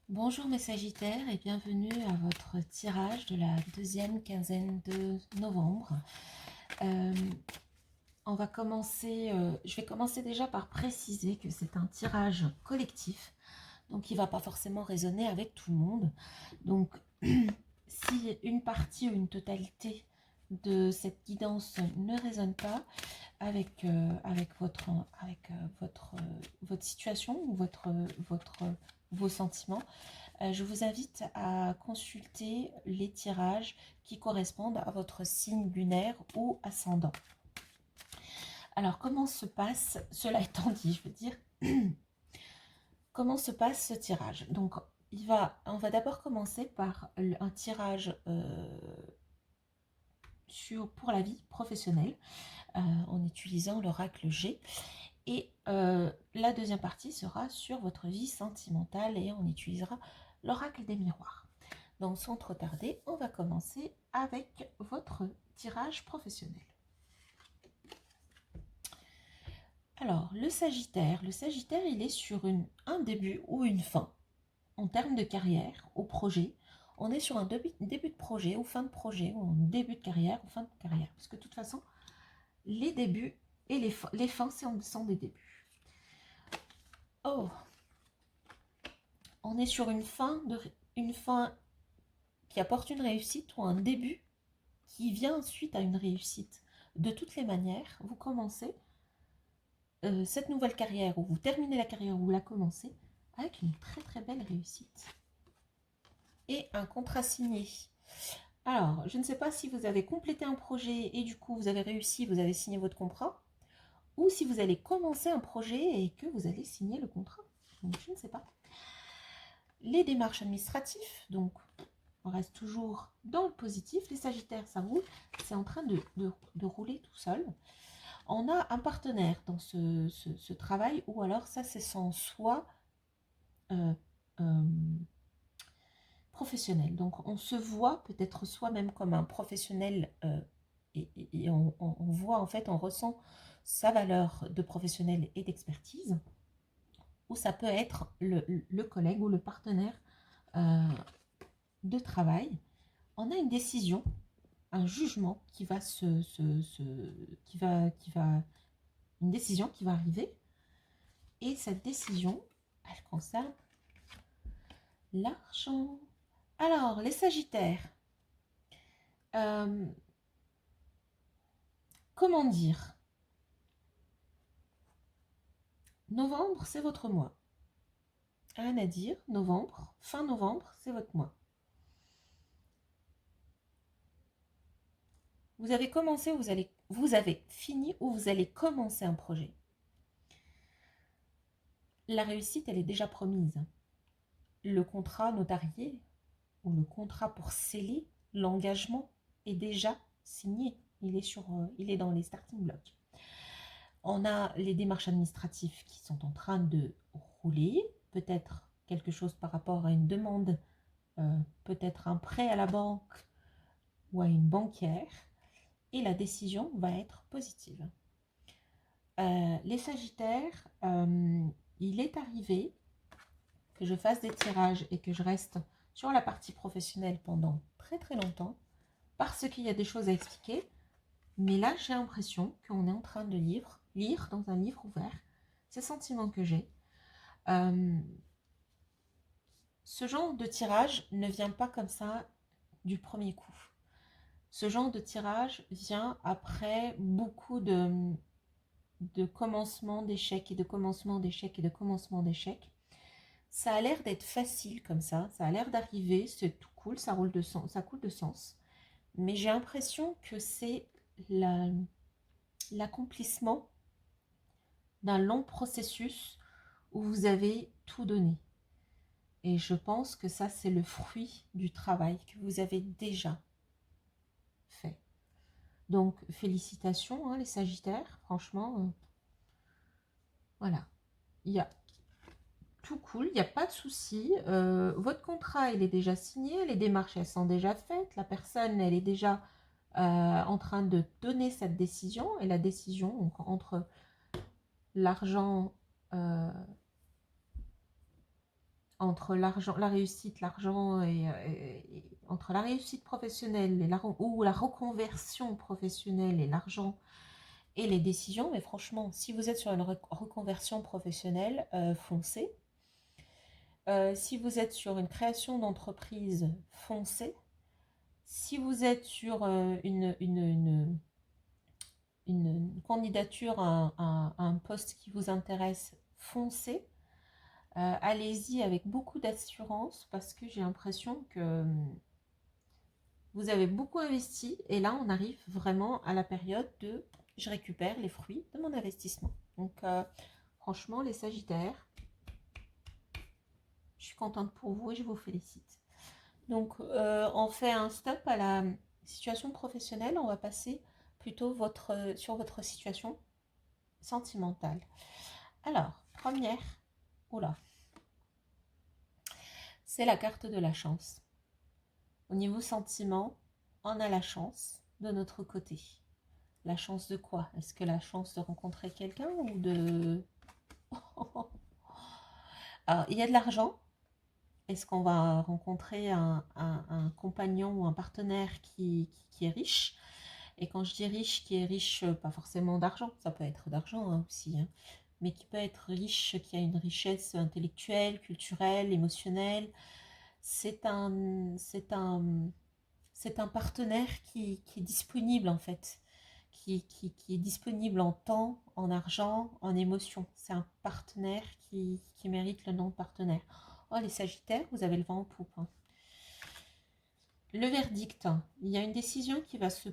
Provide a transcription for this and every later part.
Bonjour mes Sagittaires et bienvenue à votre tirage de la deuxième quinzaine de novembre. Euh, on va commencer, je vais commencer déjà par préciser que c'est un tirage collectif, donc il ne va pas forcément résonner avec tout le monde. Donc si une partie ou une totalité de cette guidance ne résonne pas avec votre situation ou vos sentiments, je vous invite à consulter les tirages qui correspondent à votre signe lunaire ou ascendant. Alors, comment se passe, cela étant dit, je veux dire, comment se passe ce tirage? Donc, on va d'abord commencer par un tirage pour la vie professionnelle en utilisant l'oracle G. Et la deuxième partie sera sur votre vie sentimentale et on utilisera l'oracle des miroirs. Donc sans trop tarder, on va commencer avec votre tirage professionnel. Alors, le Sagittaire, il est sur un début ou une fin en termes de carrière, au projet. On est sur un début de projet ou fin de projet, ou un début de carrière ou fin de carrière. Parce que de toute façon, les débuts et les fins sont des débuts. Oh, on est sur une fin qui apporte une réussite ou un début qui vient suite à une réussite. De toutes les manières, vous commencez cette nouvelle carrière, ou vous terminez la carrière, ou vous la commencez, avec une très très belle réussite. Et un contrat signé. Alors, je ne sais pas si vous avez complété un projet et du coup vous avez réussi, vous avez signé votre contrat, ou si vous allez commencer un projet et que vous allez signer le contrat. Donc, je ne sais pas. Les démarches administratives, donc on reste toujours dans le positif. Les Sagittaires, ça roule. C'est en train de rouler tout seul. On a un partenaire dans ce travail, ou alors ça, c'est son soi euh, professionnel. Donc, on se voit peut-être soi-même comme un professionnel et on voit, en fait, on ressent sa valeur de professionnel et d'expertise. Ou ça peut être le collègue ou le partenaire de travail. On a une décision, un jugement qui va une décision qui va arriver. Et cette décision, elle concerne l'argent. Alors, les Sagittaires, comment dire? Novembre, c'est votre mois. Rien à dire, novembre, fin novembre, c'est votre mois. Vous avez commencé, vous avez fini ou vous allez commencer un projet. La réussite, elle est déjà promise. Le contrat notarié ou le contrat pour sceller l'engagement est déjà signé. Il est dans les starting blocks. On a les démarches administratives qui sont en train de rouler, peut-être quelque chose par rapport à une demande, peut-être un prêt à la banque ou à une banquière, et la décision va être positive. Les Sagittaires, il est arrivé que je fasse des tirages et que je reste sur la partie professionnelle pendant très très longtemps, parce qu'il y a des choses à expliquer, mais là j'ai l'impression qu'on est en train de lire dans un livre ouvert ces sentiments que j'ai. Ce genre de tirage ne vient pas comme ça du premier coup. Ce genre de tirage vient après beaucoup de commencement d'échecs et de commencement d'échecs et de commencement d'échecs. Ça a l'air d'être facile comme ça a l'air d'arriver, c'est tout cool, ça roule de sens, ça coule de sens. Mais j'ai l'impression que c'est l'accomplissement d'un long processus où vous avez tout donné. Et je pense que ça, c'est le fruit du travail que vous avez déjà fait. Donc, félicitations, hein, les Sagittaires, franchement, voilà. Il y a tout cool, il n'y a pas de souci. Votre contrat, il est déjà signé, les démarches, elles sont déjà faites. La personne, elle est déjà en train de donner cette décision. Et la décision, donc, entre l'argent entre l'argent, la réussite, l'argent entre la réussite professionnelle ou la reconversion professionnelle et l'argent et les décisions. Mais franchement, si vous êtes sur une reconversion professionnelle, foncez. Si vous êtes sur une création d'entreprise, foncez. Si vous êtes sur une candidature à un poste qui vous intéresse, foncez. Allez-y avec beaucoup d'assurance parce que j'ai l'impression que vous avez beaucoup investi et là on arrive vraiment à la période de je récupère les fruits de mon investissement. Donc franchement les Sagittaires, je suis contente pour vous et je vous félicite. Donc on fait un stop à la situation professionnelle, on va passer plutôt sur votre situation sentimentale. Alors, première, oula, c'est la carte de la chance. Au niveau sentiment, on a la chance de notre côté. La chance de quoi? Est-ce que la chance de rencontrer quelqu'un ou de... Alors, il y a de l'argent. Est-ce qu'on va rencontrer un compagnon ou un partenaire qui est riche? Et quand je dis riche, qui est riche, pas forcément d'argent, ça peut être d'argent aussi, hein, mais qui peut être riche, qui a une richesse intellectuelle, culturelle, émotionnelle. C'est un partenaire qui est disponible en fait, qui est disponible en temps, en argent, en émotion. C'est un partenaire qui mérite le nom de partenaire. Oh les Sagittaires, vous avez le vent en poupe. Hein. Le verdict, il y a une décision qui va se...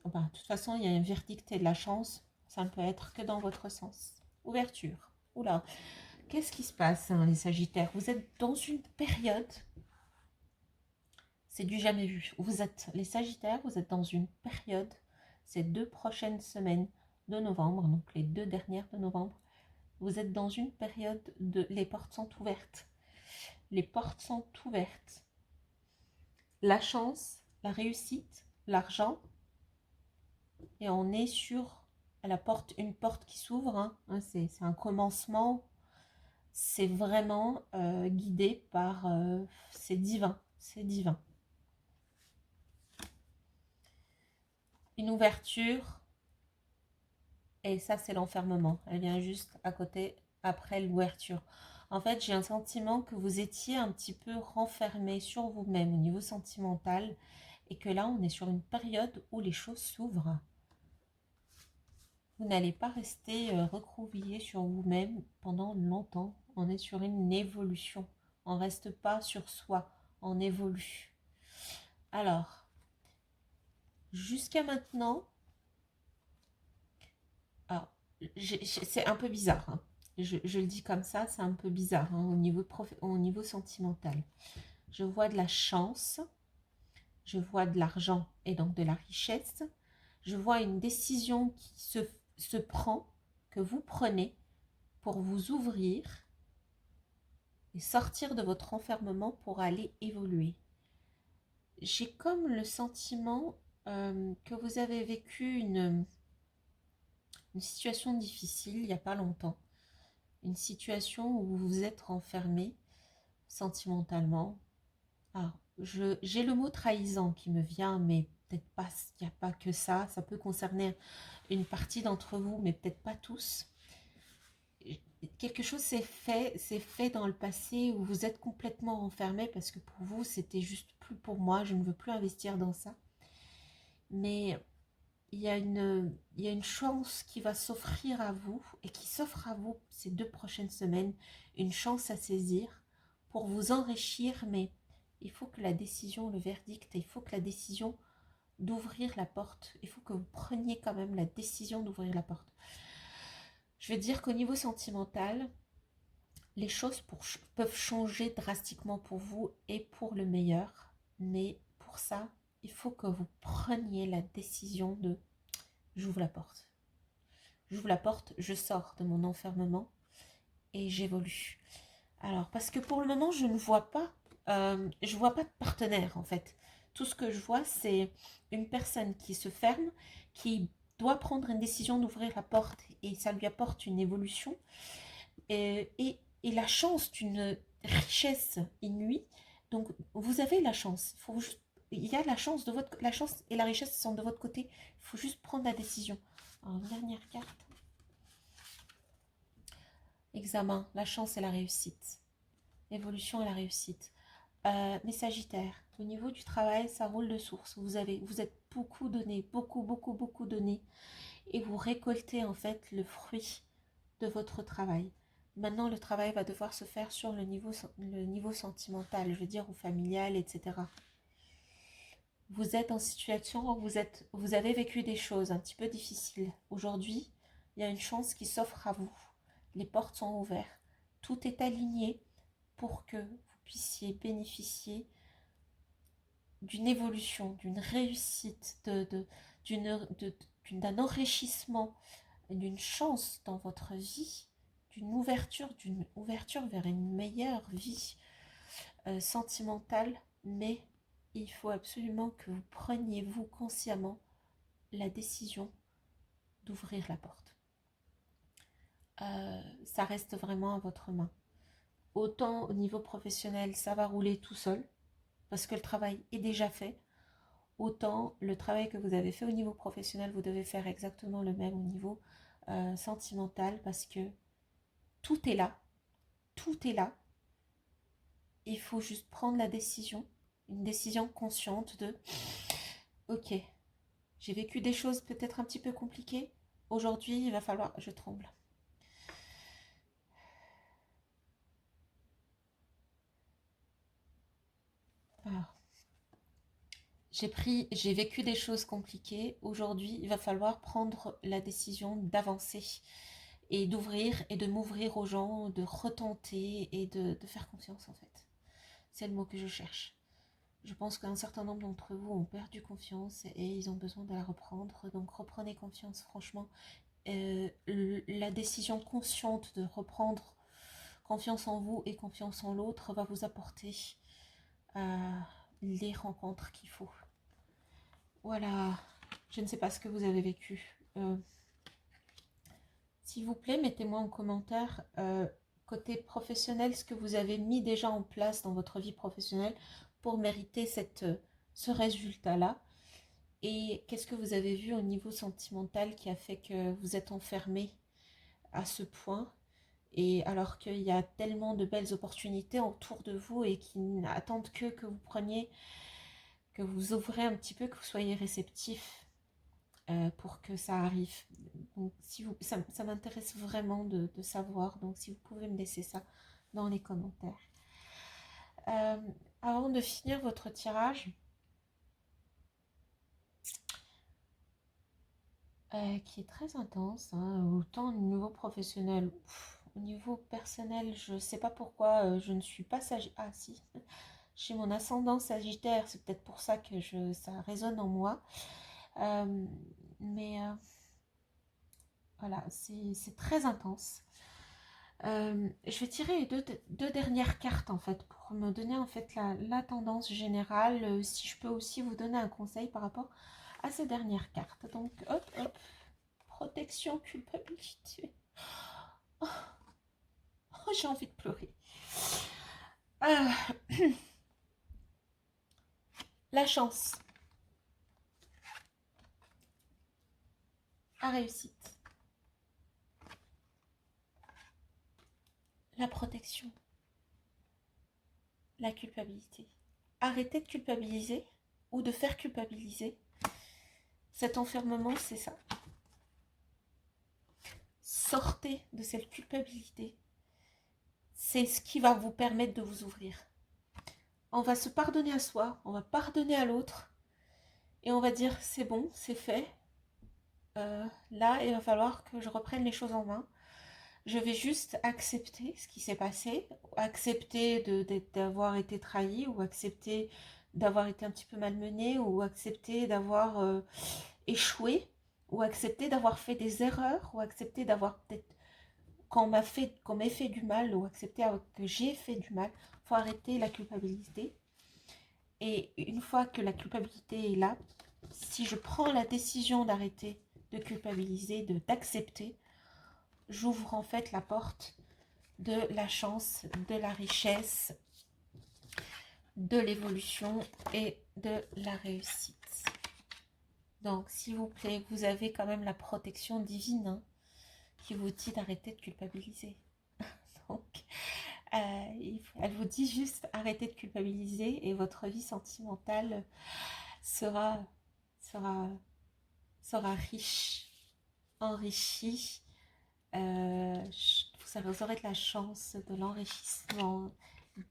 Enfin, de toute façon, il y a un verdict et de la chance. Ça ne peut être que dans votre sens. Ouverture. Oula, qu'est-ce qui se passe hein, les Sagittaires? Vous êtes dans une période... C'est du jamais vu. Vous êtes, les Sagittaires, vous êtes dans une période, ces 2 prochaines semaines de novembre, donc les 2 dernières de novembre, vous êtes dans une période de... Les portes sont ouvertes. Les portes sont ouvertes. La chance, la réussite, l'argent, et on est sur la porte, une porte qui s'ouvre, hein, c'est un commencement, c'est vraiment guidé par... c'est divin, c'est divin. Une ouverture, et ça c'est l'enfermement, elle vient juste à côté, après l'ouverture. En fait, j'ai un sentiment que vous étiez un petit peu renfermé sur vous-même au niveau sentimental, et que là on est sur une période où les choses s'ouvrent. Vous n'allez pas rester recroquevillé sur vous-même pendant longtemps. On est sur une évolution. On ne reste pas sur soi. On évolue. Alors, jusqu'à maintenant, c'est un peu bizarre. Hein. Je le dis comme ça, c'est un peu bizarre hein, au niveau sentimental. Je vois de la chance. Je vois de l'argent et donc de la richesse. Je vois une décision qui se prend, que vous prenez pour vous ouvrir et sortir de votre enfermement pour aller évoluer. J'ai comme le sentiment que vous avez vécu une situation difficile il n'y a pas longtemps. Une situation où vous vous êtes renfermé sentimentalement. Alors, j'ai le mot trahison qui me vient, mais peut-être pas, il n'y a pas que ça. Ça peut concerner une partie d'entre vous, mais peut-être pas tous. Quelque chose s'est fait dans le passé où vous êtes complètement renfermé parce que pour vous, c'était juste plus pour moi, je ne veux plus investir dans ça. Mais il y a une chance qui va s'offrir à vous et qui s'offre à vous ces 2 prochaines semaines, une chance à saisir pour vous enrichir, mais il faut que la décision, le verdict, il faut que la décision d'ouvrir la porte, il faut que vous preniez quand même la décision d'ouvrir la porte. Je veux dire qu'au niveau sentimental, les choses peuvent changer drastiquement pour vous et pour le meilleur. Mais pour ça, il faut que vous preniez la décision de j'ouvre la porte. J'ouvre la porte, je sors de mon enfermement et j'évolue. Alors, parce que pour le moment, je vois pas de partenaire en fait. Tout ce que je vois, c'est une personne qui se ferme, qui doit prendre une décision d'ouvrir la porte et ça lui apporte une évolution et la chance d'une richesse inouïe. Donc, vous avez la chance. Il y a la chance la chance et la richesse sont de votre côté. Il faut juste prendre la décision. Alors, dernière carte. Examen, la chance et la réussite. Évolution et la réussite. Mes Sagittaires, au niveau du travail, ça roule de source. Vous êtes beaucoup donné, beaucoup donné. Et vous récoltez en fait le fruit de votre travail. Maintenant, le travail va devoir se faire sur le niveau sentimental, je veux dire, ou familial, etc. Vous êtes en situation où vous avez vécu des choses un petit peu difficiles. Aujourd'hui, il y a une chance qui s'offre à vous. Les portes sont ouvertes. Tout est aligné pour que vous puissiez bénéficier d'une évolution, d'une réussite, d'un enrichissement, d'une chance dans votre vie, d'une ouverture vers une meilleure vie sentimentale, mais il faut absolument que vous preniez, vous, consciemment, la décision d'ouvrir la porte. Ça reste vraiment à votre main. Autant au niveau professionnel, ça va rouler tout seul, parce que le travail est déjà fait. Autant le travail que vous avez fait au niveau professionnel, vous devez faire exactement le même au niveau sentimental, parce que tout est là. Tout est là. Il faut juste prendre la décision, une décision consciente de « Ok, j'ai vécu des choses peut-être un petit peu compliquées. Aujourd'hui, il va falloir… » Je tremble. Alors, j'ai vécu des choses compliquées. Aujourd'hui, il va falloir prendre la décision d'avancer et d'ouvrir et de m'ouvrir aux gens, de retenter et de faire confiance en fait. C'est le mot que je cherche. Je pense qu'un certain nombre d'entre vous ont perdu confiance et ils ont besoin de la reprendre. Donc reprenez confiance, franchement. La décision consciente de reprendre confiance en vous et confiance en l'autre va vous apporter les rencontres qu'il faut. Voilà, je ne sais pas ce que vous avez vécu. S'il vous plaît, mettez-moi en commentaire côté professionnel ce que vous avez mis déjà en place dans votre vie professionnelle pour mériter ce résultat-là. Et qu'est-ce que vous avez vu au niveau sentimental qui a fait que vous êtes enfermé à ce point, et alors qu'il y a tellement de belles opportunités autour de vous et qui n'attendent que vous preniez, que vous ouvrez un petit peu, que vous soyez réceptif pour que ça arrive. Donc, ça m'intéresse vraiment de savoir, donc si vous pouvez me laisser ça dans les commentaires. Avant de finir votre tirage, qui est très intense, hein, autant au niveau professionnel, au niveau personnel, je ne sais pas pourquoi je ne suis pas sagittaire. Ah si, j'ai mon ascendant sagittaire, c'est peut-être pour ça que ça résonne en moi. Mais voilà, c'est très intense. Je vais tirer deux dernières cartes en fait pour me donner en fait la tendance générale, si je peux aussi vous donner un conseil par rapport à ces dernières cartes. Donc hop hop, protection, culpabilité. Oh, j'ai envie de pleurer. La chance, la réussite, la protection, la culpabilité. Arrêtez de culpabiliser ou de faire culpabiliser. Cet enfermement, c'est ça. Sortez de cette culpabilité. C'est ce qui va vous permettre de vous ouvrir. On va se pardonner à soi, on va pardonner à l'autre, et on va dire c'est bon, c'est fait. Là, il va falloir que je reprenne les choses en main. Je vais juste accepter ce qui s'est passé, accepter d'avoir été trahi, ou accepter d'avoir été un petit peu malmené, ou accepter d'avoir échoué, ou accepter d'avoir fait des erreurs, ou accepter d'avoir peut-être qu'on m'ait fait du mal, ou accepter que j'ai fait du mal. Il faut arrêter la culpabilité. Et une fois que la culpabilité est là, si je prends la décision d'arrêter de culpabiliser, d'accepter, j'ouvre en fait la porte de la chance, de la richesse, de l'évolution et de la réussite. Donc, s'il vous plaît, vous avez quand même la protection divine, hein, qui vous dit d'arrêter de culpabiliser. Donc, elle vous dit juste arrêtez de culpabiliser et votre vie sentimentale sera, sera, sera riche, enrichie. Vous aurez de la chance, de l'enrichissement,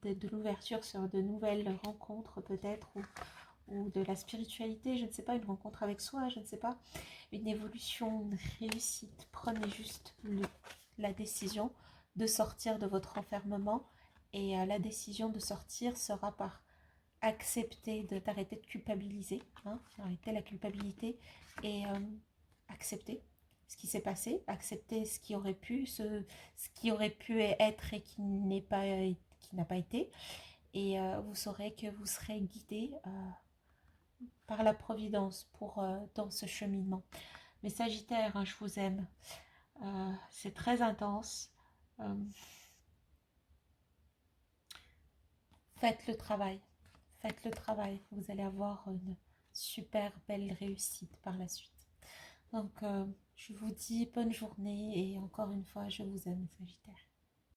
de l'ouverture sur de nouvelles rencontres peut-être, ou de la spiritualité, je ne sais pas, une rencontre avec soi, je ne sais pas, une évolution, une réussite. Prenez juste la décision de sortir de votre enfermement, et la décision de sortir sera par accepter d'arrêter de culpabiliser, hein, arrêter la culpabilité et accepter ce qui s'est passé, accepter ce qui aurait pu, ce qui aurait pu être et qui n'a pas été, et vous saurez que vous serez guidé par la providence dans ce cheminement. Mais Sagittaire, hein, je vous aime. C'est très intense. Euh, faites le travail. Faites le travail. Vous allez avoir une super belle réussite par la suite. Donc, je vous dis bonne journée et encore une fois, je vous aime, Sagittaire.